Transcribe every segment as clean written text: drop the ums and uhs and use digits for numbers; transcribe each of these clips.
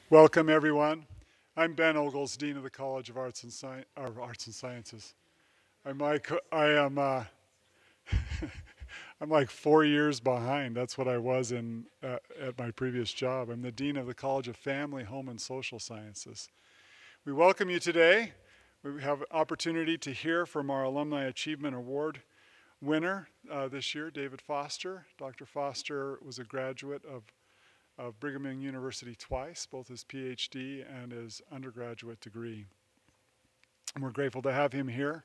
Welcome, everyone. I'm Ben Ogles, Dean of the College of Arts and Sciences. I'm like 4 years behind. That's what I was at my previous job. I'm the Dean of the College of Family, Home, and Social Sciences. We welcome you today. We have an opportunity to hear from our Alumni Achievement Award winner this year, David Foster. Dr. Foster was a graduate of Brigham Young University twice, both his PhD and his undergraduate degree. And we're grateful to have him here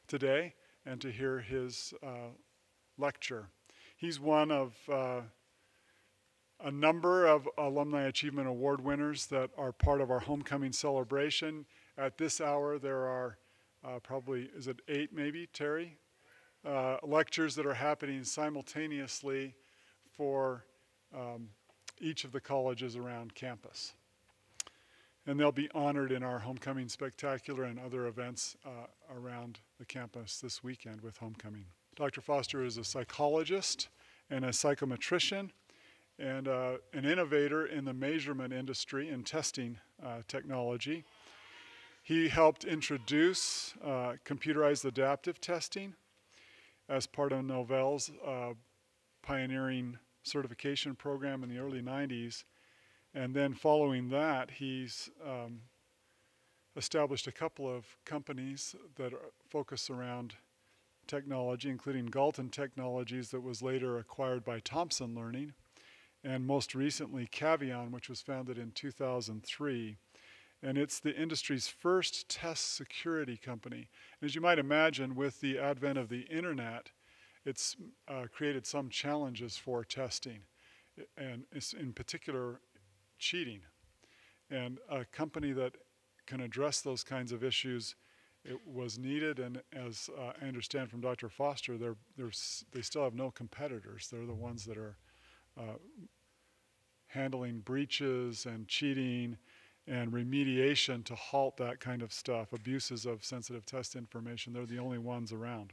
today and to hear his lecture. He's one of a number of Alumni Achievement Award winners that are part of our homecoming celebration. At this hour, there are probably, is it 8 maybe, Terry? Lectures that are happening simultaneously for each of the colleges around campus. And they'll be honored in our Homecoming Spectacular and other events around the campus this weekend with Homecoming. Dr. Foster is a psychologist and a psychometrician and an innovator in the measurement industry and testing technology. He helped introduce computerized adaptive testing as part of Novell's pioneering certification program in the early 90s, and then following that he's established a couple of companies that focus around technology, including Galton Technologies that was later acquired by Thomson Learning, and most recently Cavion, which was founded in 2003. And it's the industry's first test security company. And as you might imagine, with the advent of the internet, it's created some challenges for testing, and in particular, cheating. And a company that can address those kinds of issues, it was needed, and as I understand from Dr. Foster, they still have no competitors. They're the ones that are handling breaches and cheating and remediation to halt that kind of stuff, abuses of sensitive test information. They're the only ones around.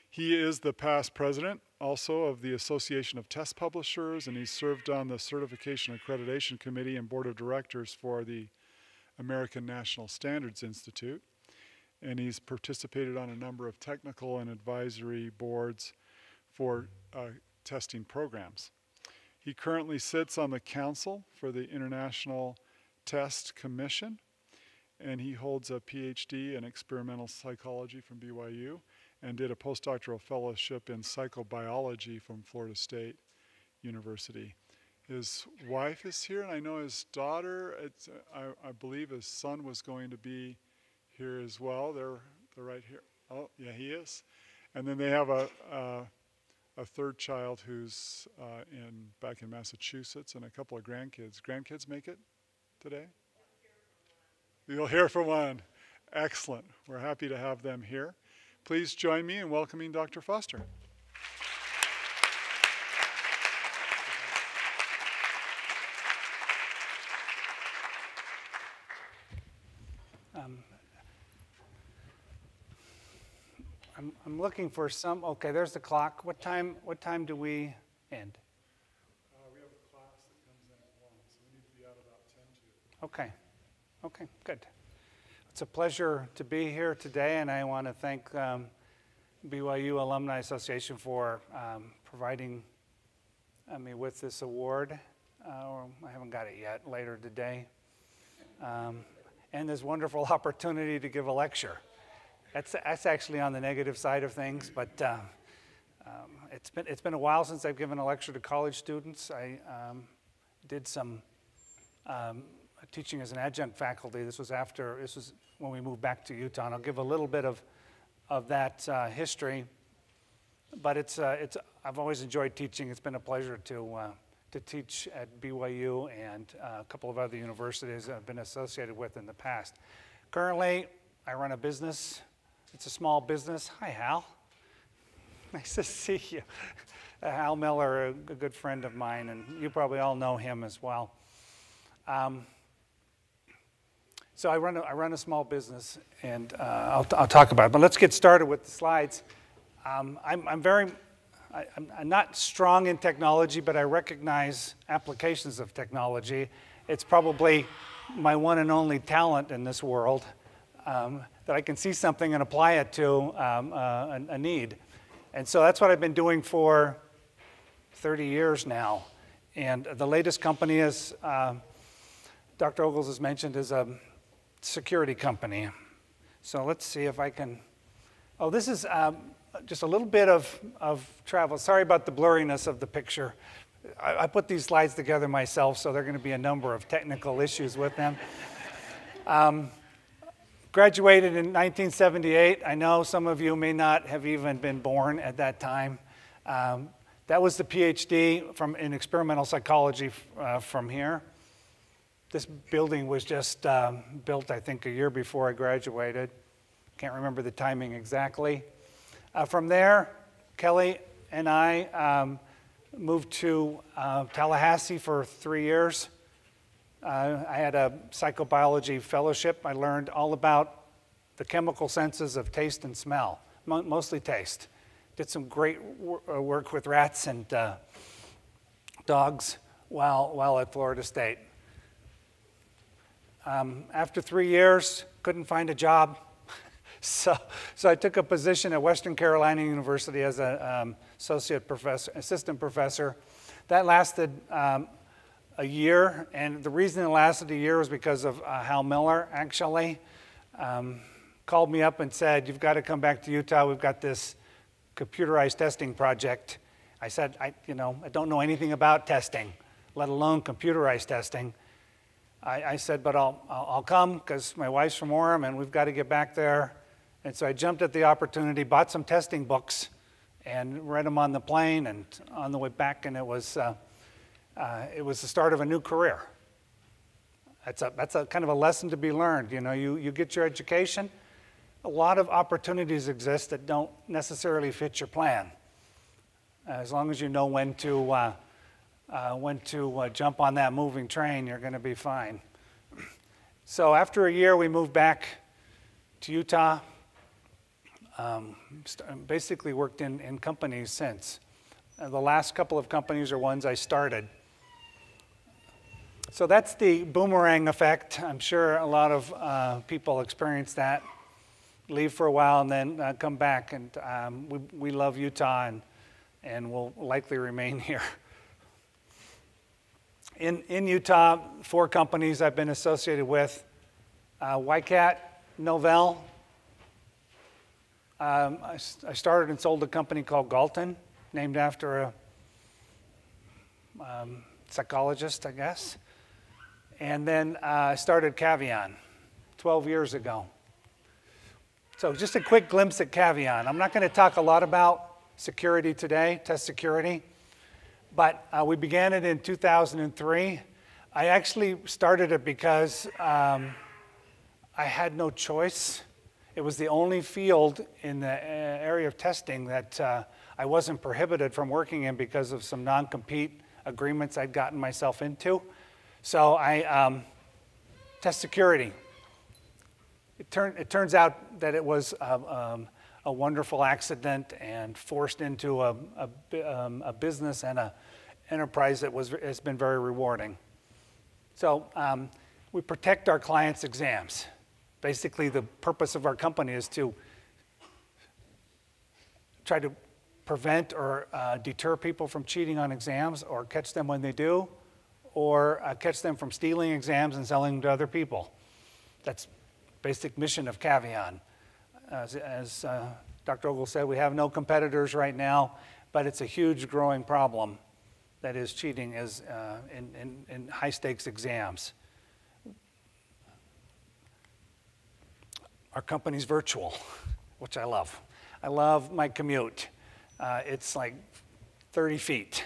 He is the past president also of the Association of Test Publishers, and he's served on the Certification Accreditation Committee and Board of Directors for the American National Standards Institute. And he's participated on a number of technical and advisory boards for testing programs. He currently sits on the council for the International Test Commission, and he holds a PhD in experimental psychology from BYU and did a postdoctoral fellowship in psychobiology from Florida State University. His wife is here, and I know his daughter, I believe his son was going to be here as well. They're right here. Oh, yeah, he is. And then they have a third child who's back in Massachusetts, and a couple of grandkids. Grandkids make it today? You'll hear from one. Excellent. We're happy to have them here. Please join me in welcoming Dr. Foster. I'm looking for some. Okay, there's the clock. What time do we end? We have a class that comes in at 1, so we need to be out about 10 to. Okay, good. It's a pleasure to be here today, and I want to thank BYU Alumni Association for providing me with this award. I haven't got it yet, later today. And this wonderful opportunity to give a lecture. That's actually on the negative side of things, but it's been a while since I've given a lecture to college students. I did some teaching as an adjunct faculty. This was when we moved back to Utah, and I'll give a little bit of that history. But I've always enjoyed teaching. It's been a pleasure to teach at BYU and a couple of other universities that I've been associated with in the past. Currently, I run a business. It's a small business. Hi, Hal. Nice to see you. Hal Miller, a good friend of mine, and you probably all know him as well. So I run a small business, and I'll talk about it. But let's get started with the slides. I'm very I'm not strong in technology, but I recognize applications of technology. It's probably my one and only talent in this world, that I can see something and apply it to a need. And so that's what I've been doing for 30 years now. And the latest company, as Dr. Ogles has mentioned, is a security company. So let's see if I can, oh, this is just a little bit of travel. Sorry about the blurriness of the picture. I put these slides together myself, so there are going to be a number of technical issues with them. Graduated in 1978. I know some of you may not have even been born at that time. That was the PhD in experimental psychology from here. This building was just built, I think, a year before I graduated. Can't remember the timing exactly. From there, Kelly and I moved to Tallahassee for 3 years. I had a psychobiology fellowship. I learned all about the chemical senses of taste and smell, mostly taste. Did some great work with rats and dogs while at Florida State. After 3 years, couldn't find a job. So I took a position at Western Carolina University as an assistant professor. That lasted a year, and the reason it lasted a year was because of Hal Miller, actually. Called me up and said, "You've got to come back to Utah. We've got this computerized testing project." I said, I don't know anything about testing, let alone computerized testing. I said, but I'll come because my wife's from Orem and we've got to get back there. And so I jumped at the opportunity, bought some testing books and read them on the plane and on the way back, and it was the start of a new career. That's a kind of a lesson to be learned. You get your education, a lot of opportunities exist that don't necessarily fit your plan. As long as you know when to jump on that moving train, you're going to be fine. So after a year, we moved back to Utah. Basically worked in companies since. The last couple of companies are ones I started. So that's the boomerang effect. I'm sure a lot of people experience that. Leave for a while and then come back. And we love Utah and will likely remain here. In Utah, 4 companies I've been associated with. YCAT, Novell. I started and sold a company called Galton, named after a psychologist, I guess. And then I started Cavion 12 years ago. So just a quick glimpse at Cavion. I'm not going to talk a lot about security today, test security, but we began it in 2003. I actually started it because I had no choice. It was the only field in the area of testing that I wasn't prohibited from working in because of some non-compete agreements I'd gotten myself into. So I test security. It turns out that it was a wonderful accident and forced into a business and an enterprise that has been very rewarding. So we protect our clients' exams. Basically, the purpose of our company is to try to prevent or deter people from cheating on exams, or catch them when they do, or catch them from stealing exams and selling them to other people. That's basic mission of Cavion. As Dr. Ogles said, we have no competitors right now, but it's a huge growing problem. That is, cheating is in high-stakes exams. Our company's virtual, which I love. I love my commute. It's like 30 feet.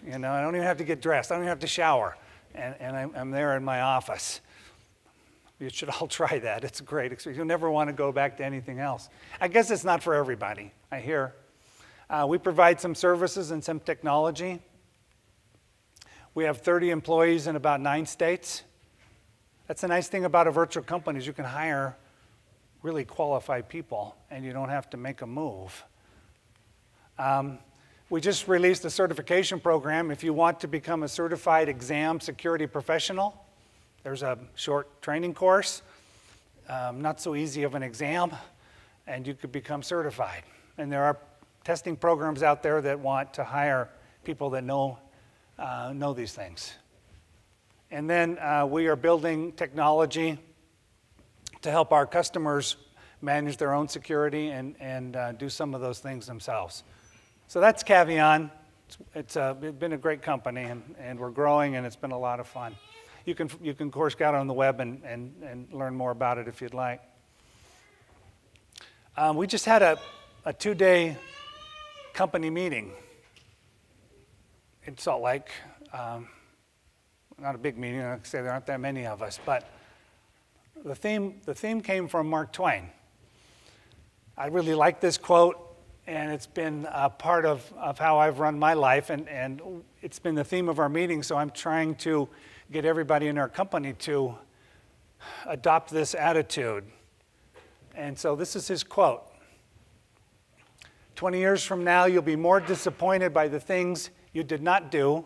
I don't even have to get dressed. I don't even have to shower. And I'm there in my office. You should all try that. It's a great experience. You'll never want to go back to anything else. I guess it's not for everybody, I hear. We provide some services and some technology. We have 30 employees in about 9 states. That's the nice thing about a virtual company is you can hire really qualified people and you don't have to make a move. We just released a certification program. If you want to become a certified exam security professional, there's a short training course, not so easy of an exam, and you could become certified. And there are testing programs out there that want to hire people that know these things. And then we are building technology to help our customers manage their own security and do some of those things themselves. So that's Cavion. It's been a great company, and we're growing, and it's been a lot of fun. You can of course, get on the web and learn more about it if you'd like. We just had a 2-day company meeting in Salt Lake. Not a big meeting, like I say, there aren't that many of us, but the theme came from Mark Twain. I really like this quote, and it's been a part of how I've run my life, and it's been the theme of our meeting, so I'm trying to get everybody in our company to adopt this attitude. And so this is his quote. 20 years from now, you'll be more disappointed by the things you did not do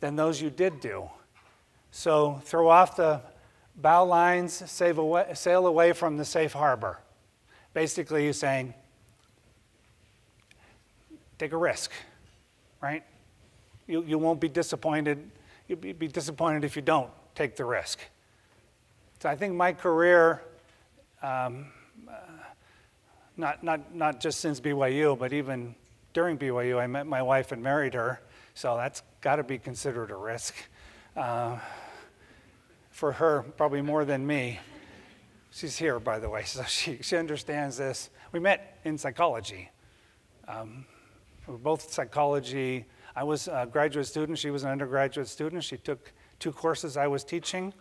than those you did do. So throw off the bow lines, sail away from the safe harbor. Basically, he's saying, take a risk, right? You won't be disappointed. You'll be disappointed if you don't take the risk. So I think my career, not just since BYU, but even during BYU, I met my wife and married her. So that's got to be considered a risk. For her, probably more than me. She's here, by the way, so she understands this. We met in psychology. We're both psychology. I was a graduate student. She was an undergraduate student. She took 2 courses I was teaching.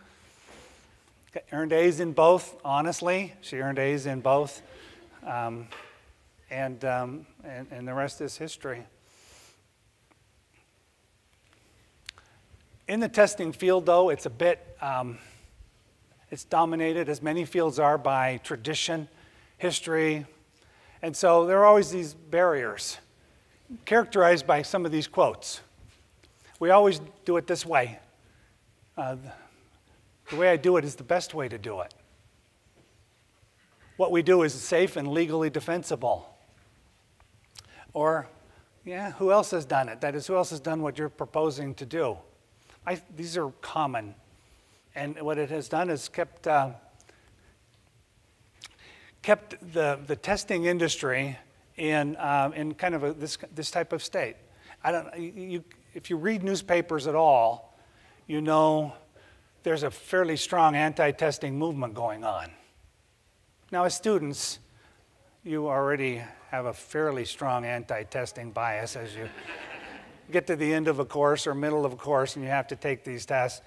Earned A's in both, honestly. She earned A's in both. And the rest is history. In the testing field, though, it's a bit, it's dominated, as many fields are, by tradition, history, and so there are always these barriers, characterized by some of these quotes. We always do it this way. The way I do it is the best way to do it. What we do is safe and legally defensible. Or, yeah, who else has done it? That is, who else has done what you're proposing to do? These are common, and what it has done is kept the testing industry in kind of this type of state. If you read newspapers at all, you know there's a fairly strong anti-testing movement going on. Now, as students, you already have a fairly strong anti-testing bias as you get to the end of a course or middle of a course and you have to take these tests.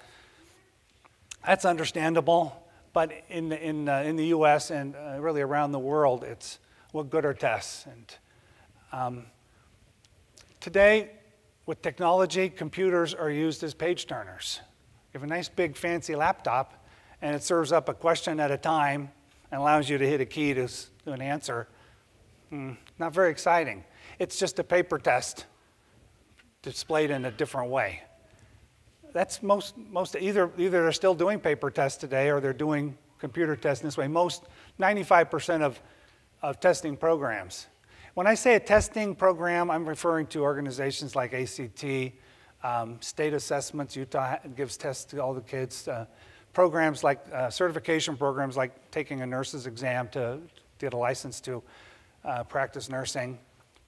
That's understandable, but in the U.S. and really around the world, it's what good are tests? And today, with technology, computers are used as page turners. You have a nice big fancy laptop, and it serves up a question at a time and allows you to hit a key to an answer. Not very exciting. It's just a paper test displayed in a different way. That's most either they're still doing paper tests today or they're doing computer tests in this way. 95% of testing programs. When I say a testing program, I'm referring to organizations like ACT, state assessments. Utah gives tests to all the kids. Programs like certification programs like taking a nurse's exam to get a license to practice nursing.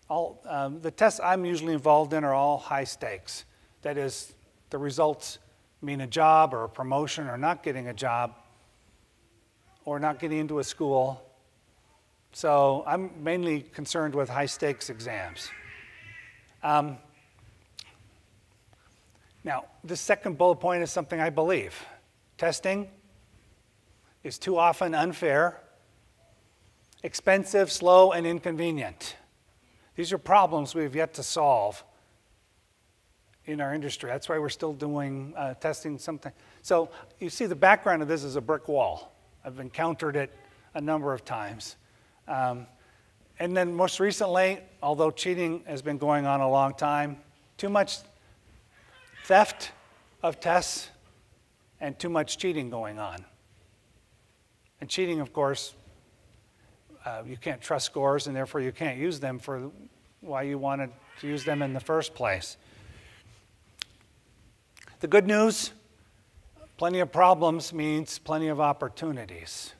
The tests I'm usually involved in are all high stakes. That is, the results mean a job or a promotion or not getting a job or not getting into a school. So I'm mainly concerned with high stakes exams. Now, this second bullet point is something I believe. Testing is too often unfair, expensive, slow, and inconvenient. These are problems we've yet to solve in our industry. That's why we're still doing testing something. So you see the background of this is a brick wall. I've encountered it a number of times. And then most recently, although cheating has been going on a long time, too much theft of tests and too much cheating going on. And cheating, of course, you can't trust scores, and therefore you can't use them for why you wanted to use them in the first place. The good news, plenty of problems means plenty of opportunities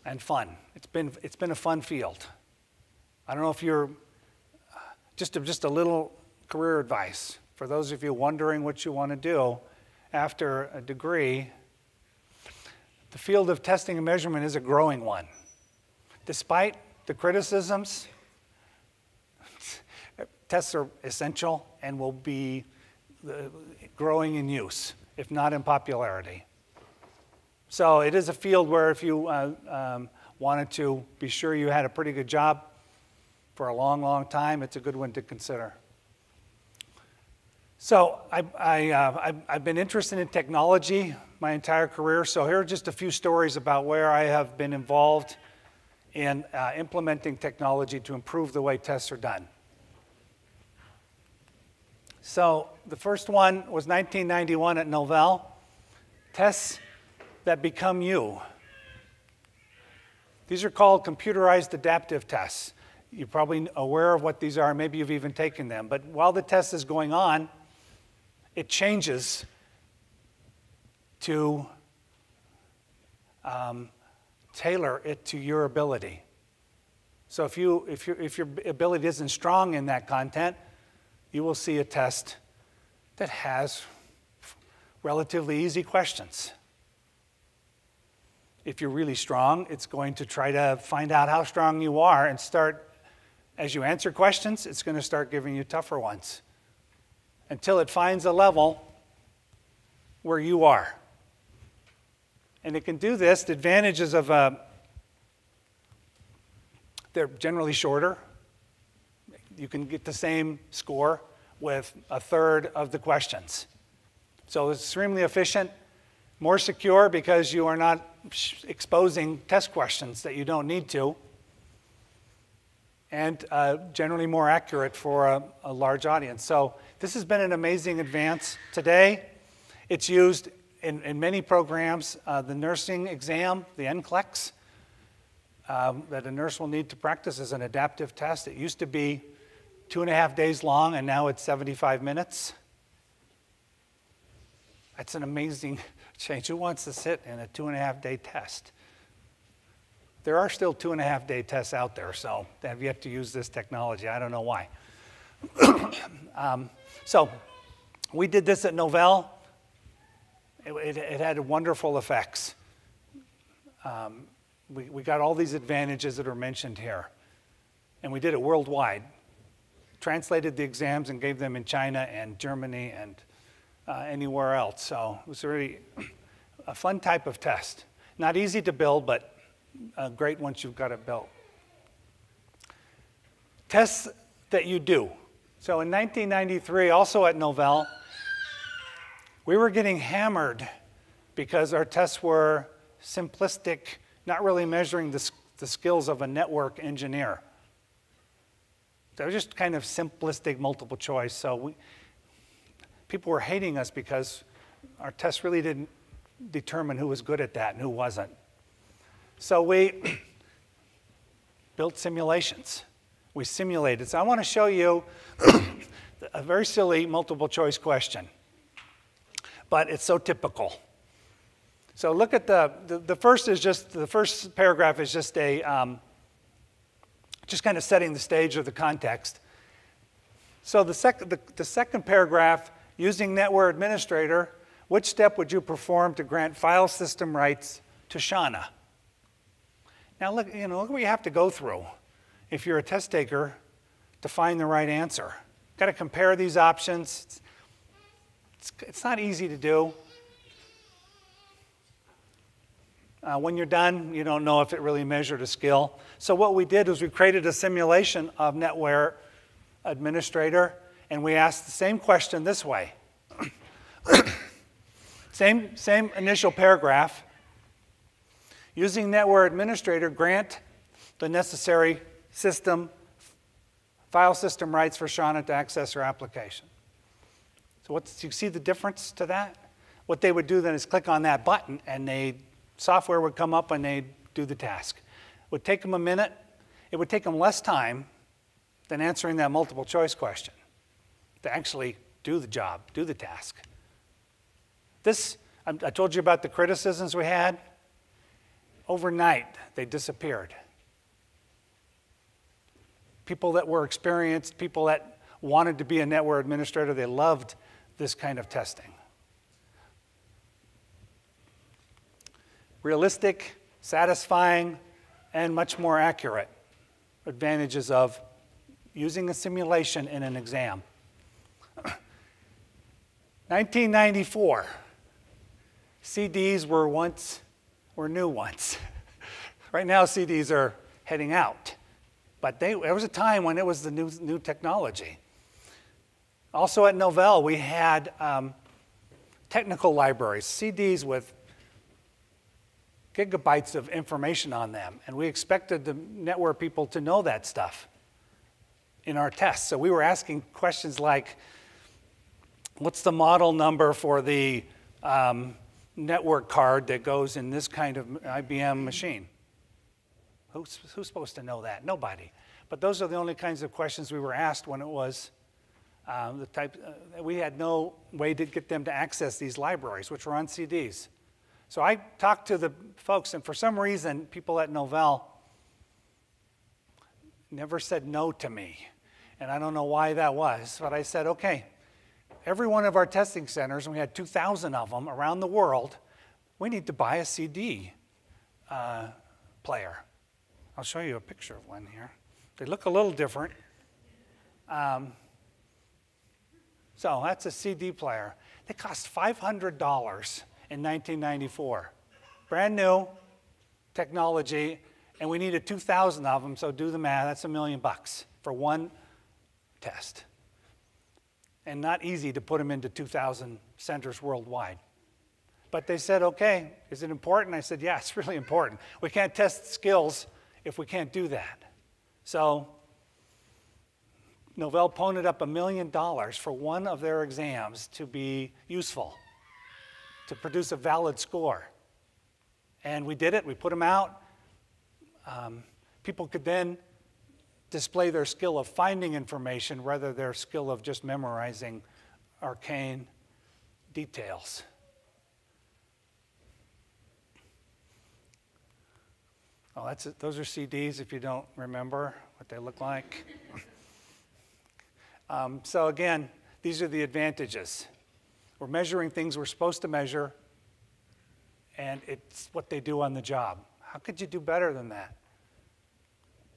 and fun. It's been a fun field. I don't know if you're, just a little career advice for those of you wondering what you want to do after a degree. The field of testing and measurement is a growing one. Despite the criticisms, tests are essential and will be growing in use, if not in popularity. So it is a field where if you wanted to be sure you had a pretty good job for a long, long time, it's a good one to consider. So I've been interested in technology my entire career, so here are just a few stories about where I have been involved in implementing technology to improve the way tests are done. So the first one was 1991 at Novell, tests that become you. These are called computerized adaptive tests. You're probably aware of what these are, maybe you've even taken them, but while the test is going on, it changes to tailor it to your ability. So if your ability isn't strong in that content, you will see a test that has relatively easy questions. If you're really strong, it's going to try to find out how strong you are and start, as you answer questions, it's going to start giving you tougher ones until it finds a level where you are. And it can do this. The advantages of they're generally shorter. You can get the same score with a third of the questions. So it's extremely efficient, more secure because you are not exposing test questions that you don't need to, and generally more accurate for a large audience. So this has been an amazing advance. Today, it's used in many programs. The nursing exam, the NCLEX, that a nurse will need to practice as an adaptive test. It used to be 2.5 days long, and now it's 75 minutes. That's an amazing change. Who wants to sit in a 2.5-day test? There are still 2.5-day tests out there, so they have yet to use this technology. I don't know why. So we did this at Novell. It had wonderful effects. We got all these advantages that are mentioned here. And we did it worldwide. Translated the exams and gave them in China and Germany and anywhere else. So it was really a fun type of test. Not easy to build, but great once you've got it built. Tests that you do. So in 1993, also at Novell, we were getting hammered because our tests were simplistic, not really measuring the skills of a network engineer. They were just kind of simplistic multiple choice. So people were hating us because our tests really didn't determine who was good at that and who wasn't. So we built simulations. We simulated. So I want to show you a very silly multiple choice question, but it's so typical. So look at the first is just, the first paragraph is just a, just kind of setting the stage or the context. So the second paragraph, using NetWare Administrator, which step would you perform to grant file system rights to Shauna? Now look, look what you have to go through if you're a test taker to find the right answer. Got to compare these options. It's not easy to do. When you're done, you don't know if it really measured a skill. So what we did was we created a simulation of NetWare Administrator, and we asked the same question this way. same initial paragraph. Using NetWare Administrator, grant the necessary file system rights for Shauna to access her application. So you see the difference to that? What they would do then is click on that button and software would come up and they'd do the task. It would take them a minute. It would take them less time than answering that multiple choice question to actually do the job, do the task. I told you about the criticisms we had. Overnight, they disappeared. People that were experienced, people that wanted to be a network administrator, they loved this kind of testing. Realistic, satisfying, and much more accurate. Advantages of using a simulation in an exam. 1994, CDs were new once. Right now, CDs are heading out. But there was a time when it was the new technology. Also at Novell, we had technical libraries, CDs with gigabytes of information on them, and we expected the network people to know that stuff in our tests. So we were asking questions like, what's the model number for the network card that goes in this kind of IBM machine? Who's supposed to know that? Nobody. But those are the only kinds of questions we were asked when it was the type. We had no way to get them to access these libraries, which were on CDs. So I talked to the folks, and for some reason, people at Novell never said no to me. And I don't know why that was, but I said, okay, every one of our testing centers, and we had 2,000 of them around the world, we need to buy a CD player. I'll show you a picture of one here. They look a little different. So that's a CD player. They cost $500 in 1994. Brand new technology, and we needed 2,000 of them, so do the math, that's $1 million for one test. And not easy to put them into 2,000 centers worldwide. But they said, okay, is it important? I said, yeah, it's really important. We can't test skills if we can't do that. So Novell ponied up $1 million for one of their exams to be useful, to produce a valid score. And we did it, we put them out. People could then display their skill of finding information rather than their skill of just memorizing arcane details. Oh, those are CDs if you don't remember what they look like. So again, these are the advantages. We're measuring things we're supposed to measure, and it's what they do on the job. How could you do better than that?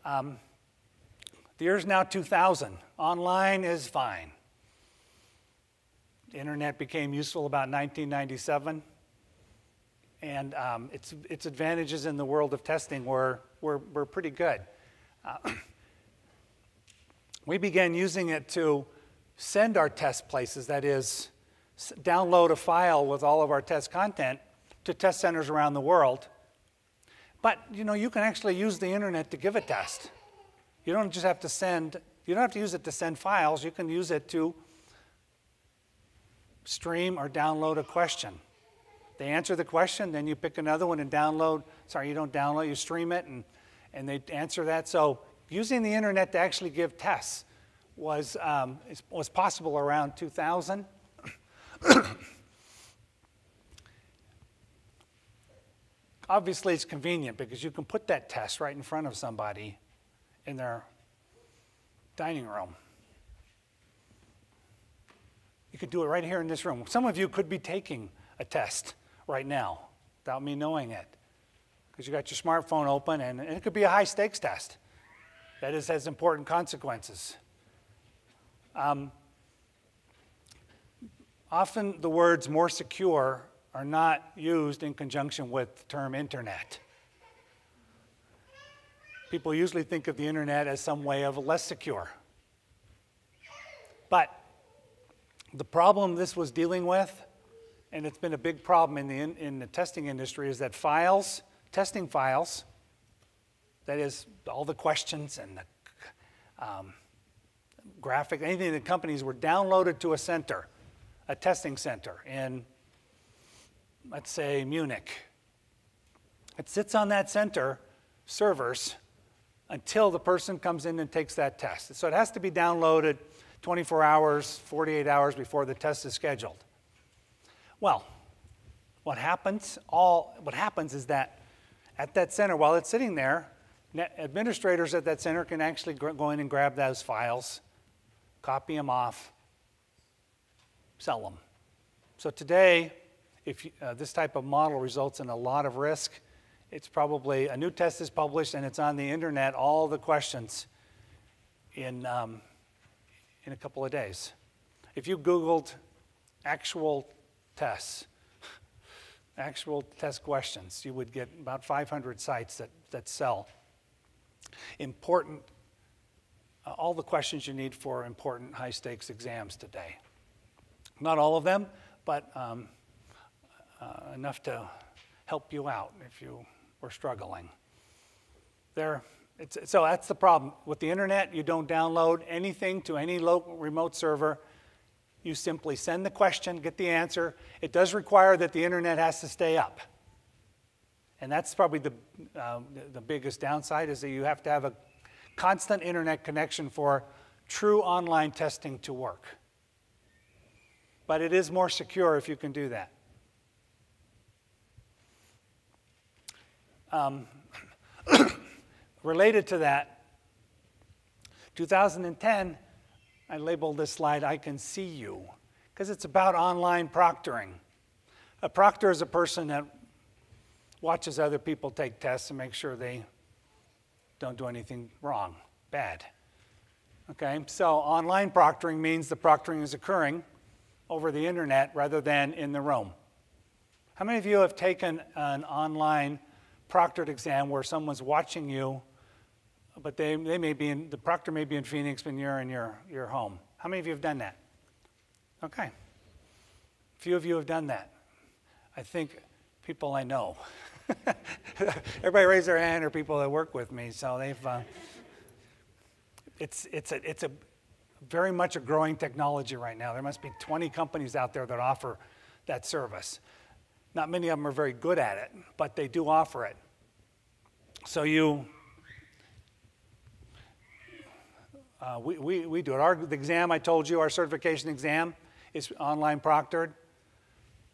The year's now 2000. Online is fine. The internet became useful about 1997, and its advantages in the world of testing were pretty good. We began using it to send our test places, that is, download a file with all of our test content to test centers around the world. But you can actually use the internet to give a test. You don't just have to you don't have to use it to send files, you can use it to stream or download a question. They answer the question, then you pick another one and you don't download, you stream it and they answer that. So using the internet to actually give tests was possible around 2000. Obviously, it's convenient because you can put that test right in front of somebody in their dining room. You could do it right here in this room. Some of you could be taking a test right now without me knowing it because you got your smartphone open, and it could be a high-stakes test. That has important consequences. Often the words more secure are not used in conjunction with the term internet. People usually think of the internet as some way of less secure. But the problem this was dealing with, and it's been a big problem in the testing industry, is that testing files, That is, all the questions and the graphic, anything that companies were downloaded to a center, a testing center in, let's say, Munich. It sits on that center servers until the person comes in and takes that test. So it has to be downloaded 24 hours, 48 hours before the test is scheduled. Well, what happens is that at that center, while it's sitting there, administrators at that center can actually go in and grab those files, copy them off, sell them. So today, if this type of model results in a lot of risk, it's probably a new test is published and it's on the internet, all the questions in a couple of days. If you Googled actual tests, actual test questions, you would get about 500 sites that sell important, all the questions you need for important high-stakes exams today. Not all of them, but enough to help you out if you were struggling. So that's the problem. With the internet, you don't download anything to any local remote server. You simply send the question, get the answer. It does require that the internet has to stay up. And that's probably the biggest downside, is that you have to have a constant internet connection for true online testing to work. But it is more secure if you can do that. Related to that, 2010, I labeled this slide, "I Can See You," because it's about online proctoring. A proctor is a person that watches other people take tests and makes sure they don't do anything wrong, bad. Okay, so online proctoring means the proctoring is occurring over the internet rather than in the room. How many of you have taken an online proctored exam where someone's watching you, but they may be in, the proctor may be in Phoenix when you're in your home? How many of you have done that? Okay. A few of you have done that. I think people I know. Everybody raise their hand, or people that work with me. So they've, it's a very much a growing technology right now. There must be 20 companies out there that offer that service. Not many of them are very good at it, but they do offer it. So we do it. The exam I told you, our certification exam, is online proctored.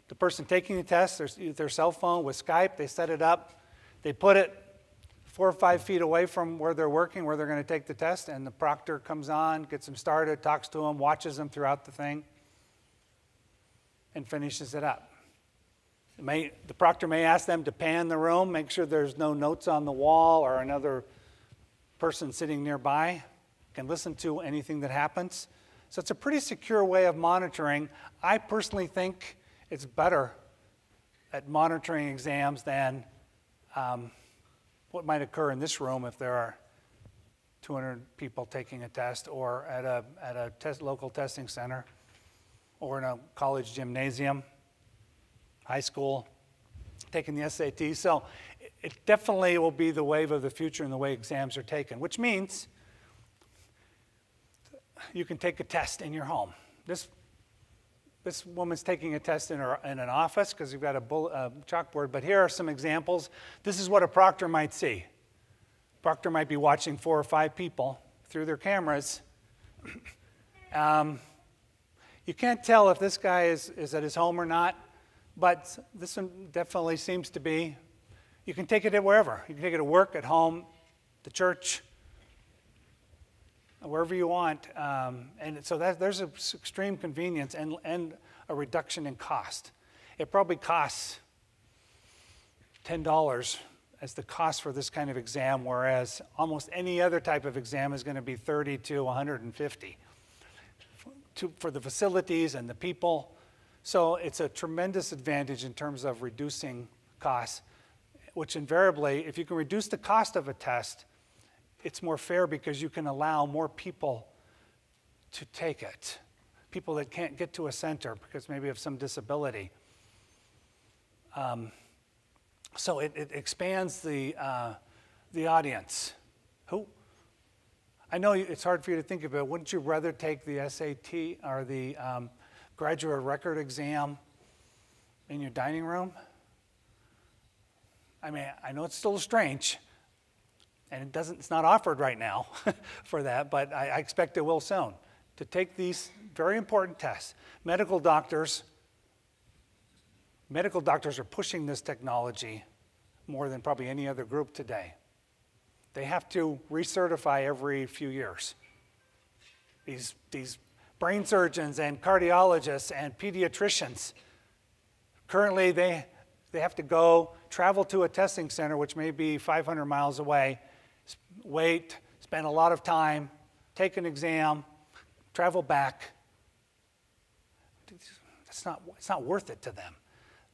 The person taking the test, their cell phone with Skype, they set it up. They put it 4 or 5 feet away from where they're working, where they're going to take the test, and the proctor comes on, gets them started, talks to them, watches them throughout the thing, and finishes it up. The proctor may ask them to pan the room, make sure there's no notes on the wall or another person sitting nearby can listen to anything that happens. So it's a pretty secure way of monitoring. I personally think it's better at monitoring exams than what might occur in this room if there are 200 people taking a test, or at a local testing center, or in a college gymnasium, high school, taking the SAT. So it definitely will be the wave of the future in the way exams are taken, which means you can take a test in your home. This woman's taking a test in an office because you've got a chalkboard, but here are some examples. This is what a proctor might see. Proctor might be watching 4 or 5 people through their cameras. You can't tell if this guy is at his home or not, but this one definitely seems to be. You can take it wherever. You can take it at work, at home, the church, wherever you want. And so there's an extreme convenience and a reduction in cost. It probably costs $10 as the cost for this kind of exam, whereas almost any other type of exam is going to be $30 to $150 for the facilities and the people. So it's a tremendous advantage in terms of reducing costs, which invariably, if you can reduce the cost of a test, it's more fair because you can allow more people to take it. People that can't get to a center because maybe of some disability. So it expands the The audience. Who? I know it's hard for you to think about. Wouldn't you rather take the SAT or the graduate record exam in your dining room? I mean, I know it's still strange, and it's not offered right now for that, but I expect it will soon. To take these very important tests. Medical doctors are pushing this technology more than probably any other group today. They have to recertify every few years. These brain surgeons and cardiologists and pediatricians, currently they have to travel to a testing center, which may be 500 miles away, wait, spend a lot of time, take an exam, travel back. It's not worth it to them.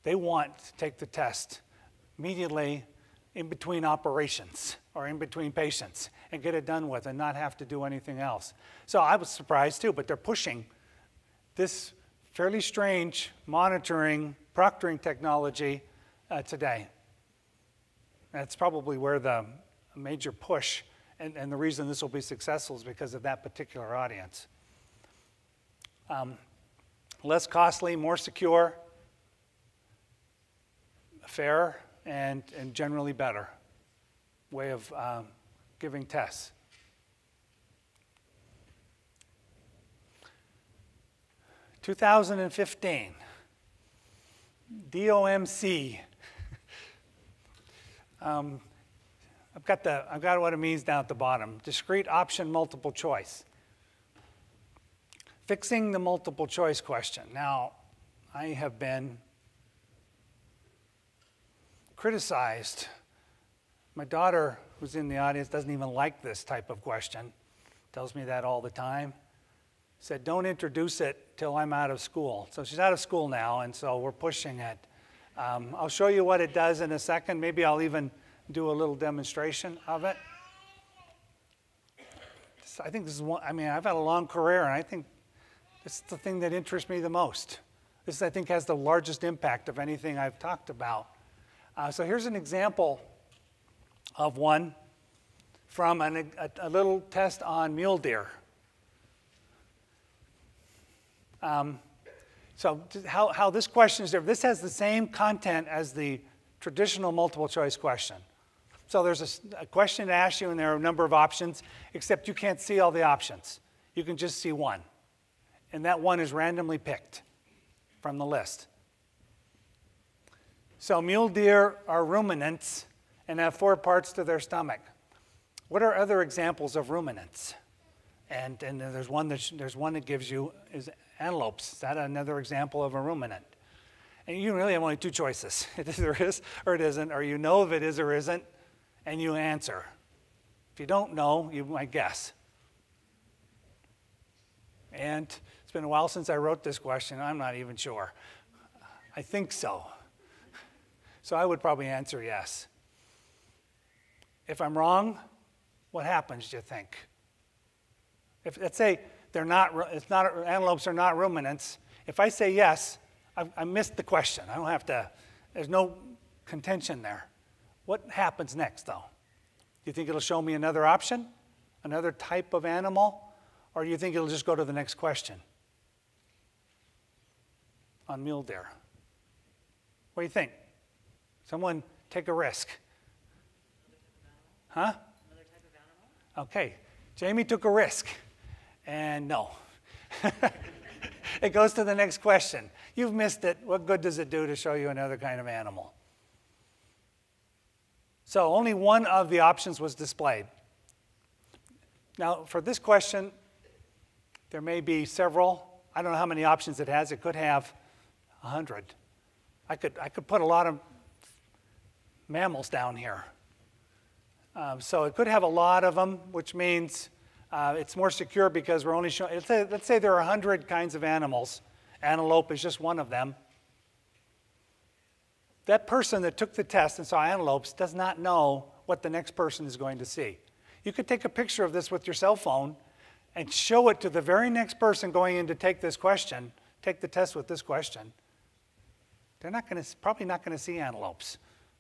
They want to take the test immediately in between operations or in between patients and get it done with and not have to do anything else. So I was surprised too, but they're pushing this fairly strange monitoring, proctoring technology today. That's probably where the major push and the reason this will be successful is because of that particular audience. Less costly, more secure, fairer, and generally better way of giving tests. In 2015, DOMC. I've got what it means down at the bottom. Discrete option multiple choice. Fixing the multiple choice question. Now, I have been criticized. My daughter, who's in the audience, doesn't even like this type of question. Tells me that all the time. Said, don't introduce it till I'm out of school. So she's out of school now, and so we're pushing it. I'll show you what it does in a second. Maybe I'll even do a little demonstration of it. I think this is one, I mean, I've had a long career, and I think this is the thing that interests me the most. This, I think, has the largest impact of anything I've talked about. So here's an example of one from a little test on mule deer. So how this question is different. This has the same content as the traditional multiple choice question. So there's a question to ask you, and there are a number of options, except you can't see all the options. You can just see one. And that one is randomly picked from the list. So mule deer are ruminants and have 4 parts to their stomach. What are other examples of ruminants? And there's one that gives you is antelopes. Is that another example of a ruminant? And you really have only 2 choices. It either is or it isn't, or you know if it is or isn't, and you answer. If you don't know, you might guess. And it's been a while since I wrote this question. I'm not even sure. I think so. So I would probably answer yes. If I'm wrong, what happens, do you think? If, let's say antelopes are not ruminants. If I say yes, I missed the question. I don't have to, there's no contention there. What happens next, though? Do you think it'll show me another option, another type of animal, or do you think it'll just go to the next question on mule deer? What do you think? Someone take a risk. Huh? Another type of animal? Okay. Jamie took a risk, and no. It goes to the next question. You've missed it. What good does it do to show you another kind of animal? So only one of the options was displayed. Now, for this question, there may be several. I don't know how many options it has. It could have 100. I could put a lot of mammals down here. So it could have a lot of them, which means it's more secure because we're only showing, let's say there are 100 kinds of animals. Antelope is just one of them. That person that took the test and saw antelopes does not know what the next person is going to see. You could take a picture of this with your cell phone and show it to the very next person going in to take this question, take the test with this question. They're probably not going to see antelopes.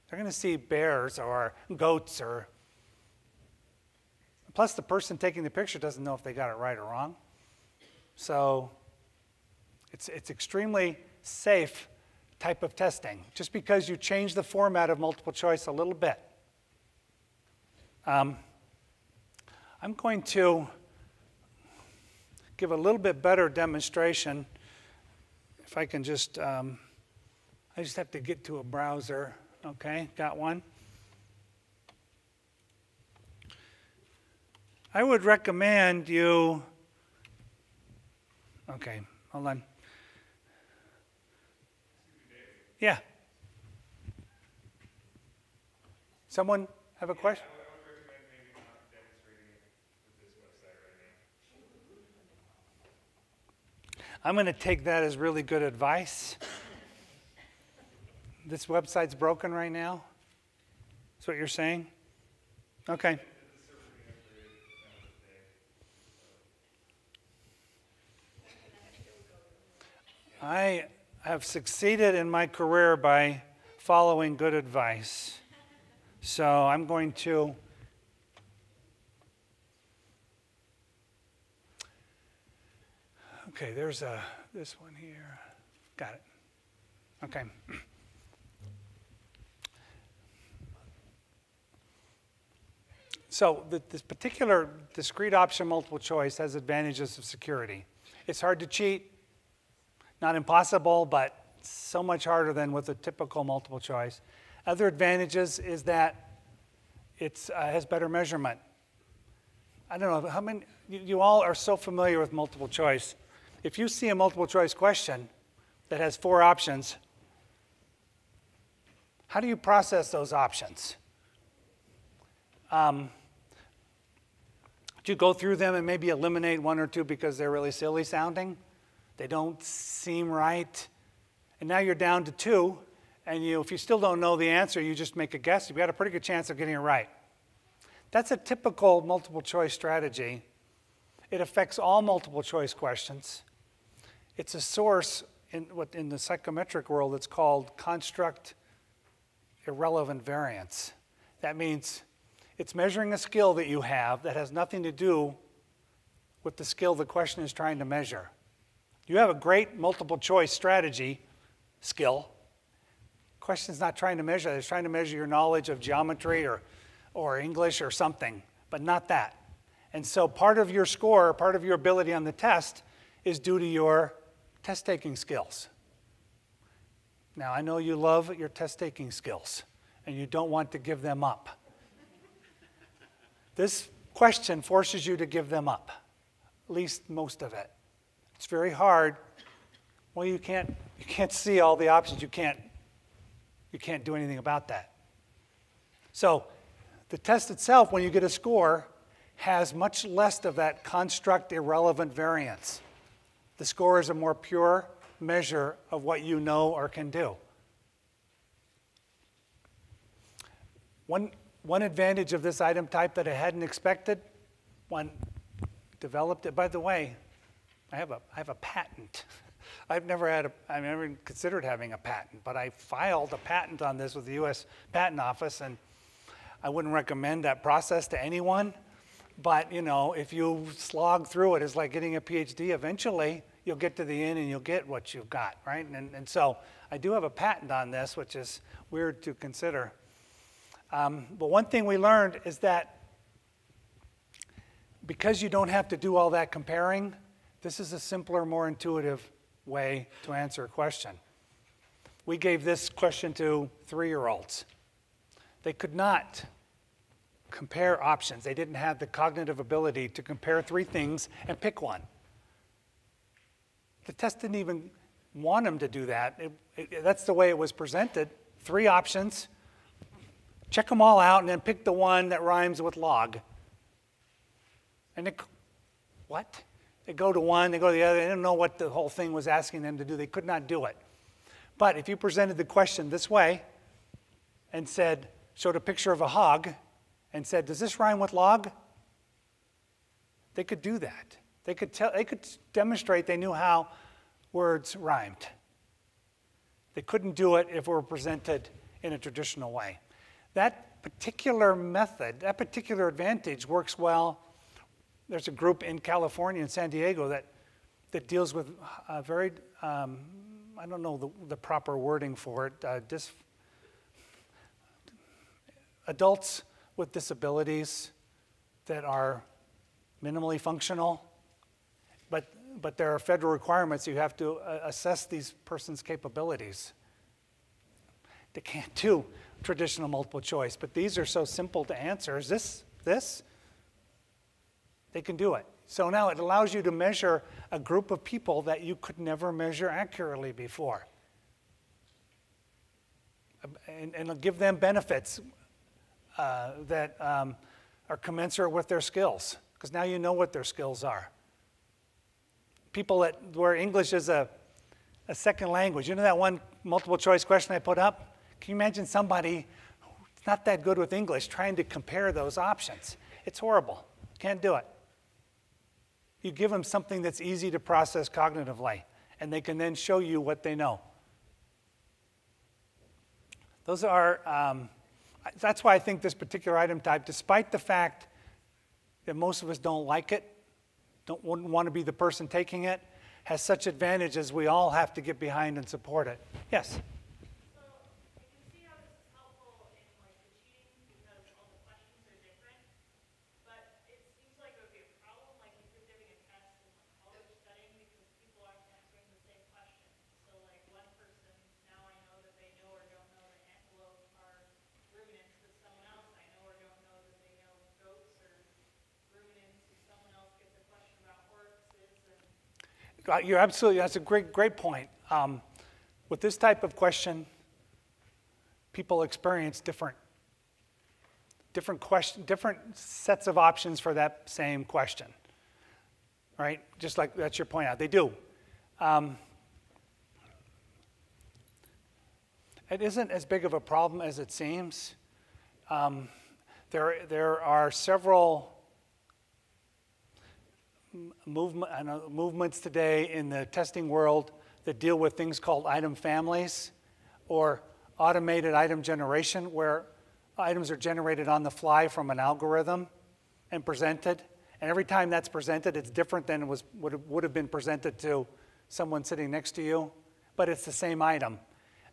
They're going to see bears or goats or Plus, the person taking the picture doesn't know if they got it right or wrong. So it's extremely safe type of testing, just because you change the format of multiple choice a little bit. I'm going to give a little bit better demonstration. If I can just, I just have to get to a browser. Okay, got one. I would recommend you, okay, hold on. Yeah. Someone have a question? I would recommend maybe not demonstrating it with this website right now. I'm going to take that as really good advice. This website's broken right now? That's what you're saying? Okay. I have succeeded in my career by following good advice. So I'm going to okay, there's this one here. Got it. Okay. So this particular discrete option multiple choice has advantages of security. It's hard to cheat, not impossible, but so much harder than with a typical multiple choice. Other advantages is that it has better measurement. I don't know, how many, you all are so familiar with multiple choice. If you see a multiple choice question that has 4 options, how do you process those options? Do you go through them and maybe eliminate 1 or 2 because they're really silly sounding? They don't seem right. And now you're down to 2, and if you still don't know the answer, you just make a guess. You've got a pretty good chance of getting it right. That's a typical multiple choice strategy. It affects all multiple choice questions. It's a source in the psychometric world. It's called construct irrelevant variance. That means it's measuring a skill that you have that has nothing to do with the skill the question is trying to measure. You have a great multiple choice strategy skill. The question's not trying to measure that. It's trying to measure your knowledge of geometry or English or something, but not that. And so part of your score, part of your ability on the test is due to your test-taking skills. Now, I know you love your test-taking skills, and you don't want to give them up. This question forces you to give them up, at least most of it. It's very hard. Well, you can't see all the options. You can't do anything about that. So the test itself, when you get a score, has much less of that construct irrelevant variance. The score is a more pure measure of what you know or can do. One advantage of this item type that I hadn't expected, one developed it. By the way, I have a patent. I've never considered having a patent, but I filed a patent on this with the U.S. Patent Office, and I wouldn't recommend that process to anyone. But if you slog through it, it's like getting a PhD. Eventually, you'll get to the end and you'll get what you've got, right? And so I do have a patent on this, which is weird to consider. But one thing we learned is that because you don't have to do all that comparing, this is a simpler, more intuitive way to answer a question. We gave this question to 3-year-olds. They could not compare options. They didn't have the cognitive ability to compare 3 things and pick one. The test didn't even want them to do that. That's the way it was presented. 3 options. Check them all out and then pick the one that rhymes with log. And what? They go to one, they go to the other. They didn't know what the whole thing was asking them to do. They could not do it. But if you presented the question this way and showed a picture of a hog and said, does this rhyme with log? They could do that. They could demonstrate they knew how words rhymed. They couldn't do it if it were presented in a traditional way. That that particular method, that particular advantage works well. There's a group in California, in San Diego, that deals with very, I don't know the proper wording for it, adults with disabilities that are minimally functional, but there are federal requirements. You have to assess these persons' capabilities. They can't do traditional multiple choice, but these are so simple to answer. Is this? They can do it. So now it allows you to measure a group of people that you could never measure accurately before. And give them benefits that are commensurate with their skills, because now you know what their skills are. People where English is a second language. You know that one multiple choice question I put up? Can you imagine somebody who's not that good with English trying to compare those options? It's horrible. Can't do it. You give them something that's easy to process cognitively, and they can then show you what they know. Those are, that's why I think this particular item type, despite the fact that most of us don't like it, wouldn't want to be the person taking it, has such advantages we all have to get behind and support it. Yes? So I can see how this is helpful in like the cheating because all the questions are different, but it seems like it would be a problem like if you're giving a test in like college setting because people aren't answering the same question. So like one person, now I know that they know or don't know that antelope are ruminants, but someone else I know or don't know that they know goats or ruminants, and someone else gets a question about horses and You're absolutely, that's a great point. With this type of question, people experience different sets of options for that same question, right? Just like that's your point out, they do. It isn't as big of a problem as it seems. There are several movements today in the testing world that deal with things called item families or automated item generation, where items are generated on the fly from an algorithm and presented. And every time that's presented, it's different than would have been presented to someone sitting next to you, but it's the same item.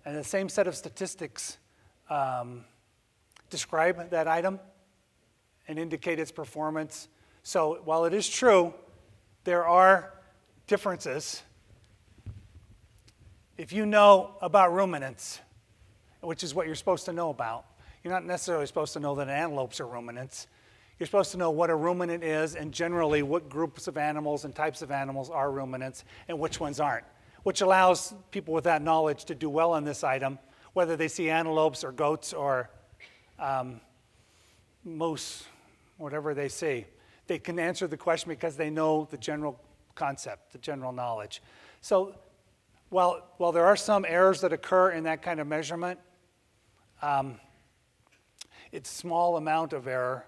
And the same set of statistics describe that item and indicate its performance. So while it is true, there are differences. If you know about ruminants, which is what you're supposed to know about, you're not necessarily supposed to know that antelopes are ruminants. You're supposed to know what a ruminant is and generally what groups of animals and types of animals are ruminants and which ones aren't, which allows people with that knowledge to do well on this item, whether they see antelopes or goats or moose, whatever they see. They can answer the question because they know the general concept, the general knowledge. So while there are some errors that occur in that kind of measurement, it's a small amount of error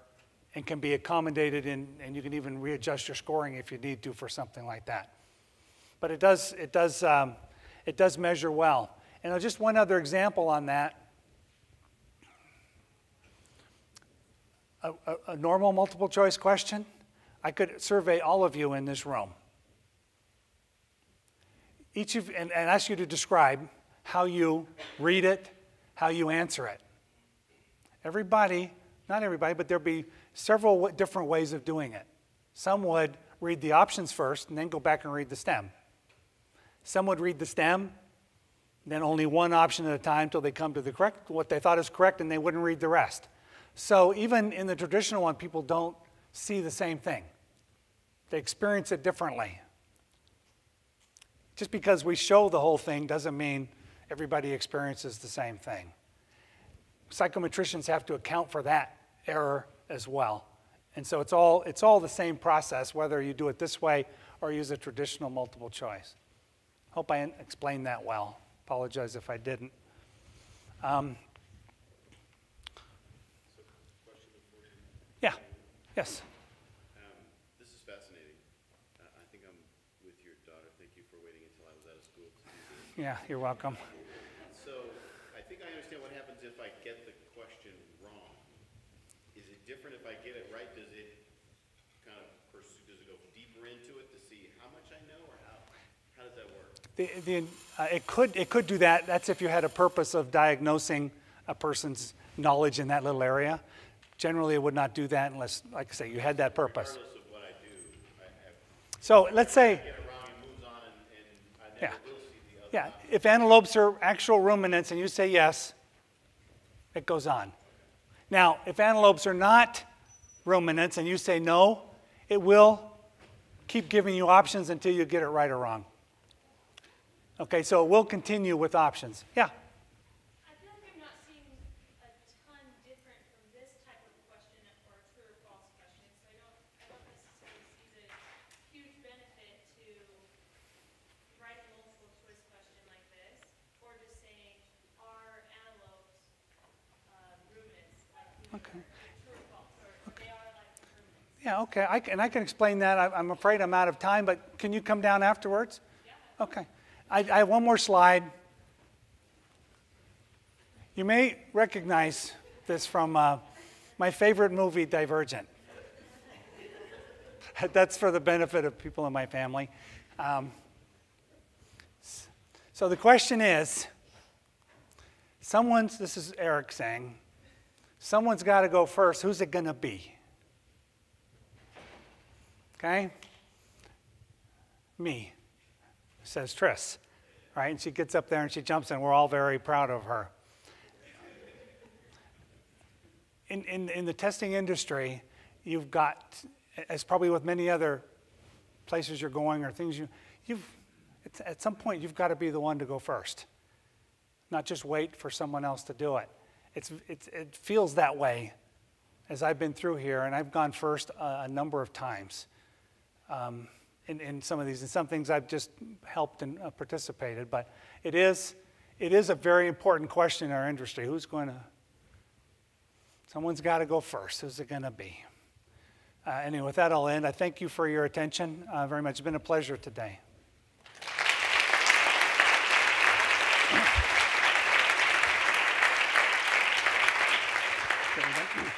and can be accommodated in, and you can even readjust your scoring if you need to for something like that. But it does measure well. And just one other example on that. A normal multiple choice question, I could survey all of you in this room. Each of and ask you to describe how you read it, how you answer it. Everybody, not everybody, but there'll be several different ways of doing it. Some would read the options first and then go back and read the stem. Some would read the stem, then only one option at a time until they come to the correct, what they thought is correct, and they wouldn't read the rest. So even in the traditional one, people don't see the same thing. They experience it differently. Just because we show the whole thing doesn't mean everybody experiences the same thing. Psychometricians have to account for that error as well. And so it's all the same process, whether you do it this way or use a traditional multiple choice. Hope I explained that well. Apologize if I didn't. Yeah, yes. This is fascinating. I think I'm with your daughter. Thank you for waiting until I was out of school to do this. Yeah, you're welcome. So I think I understand what happens if I get the question wrong. different if I get it right? Does it kind of pursue, does it go deeper into it to see how much I know, or how does that work? It could do that. That's if you had a purpose of diagnosing a person's knowledge in that little area. Generally, it would not do that unless, like I say, you had that purpose. Regardless of what I do, So let's say, get it wrong, it moves on, and I yeah, never will see the other. yeah. If antelopes are actual ruminants and you say yes, it goes on. Now, if antelopes are not ruminants and you say no, it will keep giving you options until you get it right or wrong. Okay, so it will continue with options. Yeah? I feel like I'm not seeing a ton different from this type of question or a true or false question. So I don't necessarily see the huge benefit to writing a multiple choice question like this, or just saying, are antelopes ruminants, like Okay. true or false, or they are like ruminants. Yeah, okay. I can explain that. I'm afraid I'm out of time, but can you come down afterwards? Yeah. Okay. I have one more slide. You may recognize this from my favorite movie, Divergent. That's for the benefit of people in my family. So the question is, this is Eric saying, someone's got to go first. Who's it going to be? Okay? Me, says Triss. Right? And she gets up there and she jumps in. We're all very proud of her. In the testing industry, you've got, as probably with many other places you're going or things at some point you've got to be the one to go first. Not just wait for someone else to do it. It feels that way as I've been through here, and I've gone first a number of times. In some of these, and some things I've just helped and participated, but it is a very important question in our industry. Someone's got to go first. Who's it going to be? Anyway, with that, I'll end. I thank you for your attention very much. It's been a pleasure today. Okay,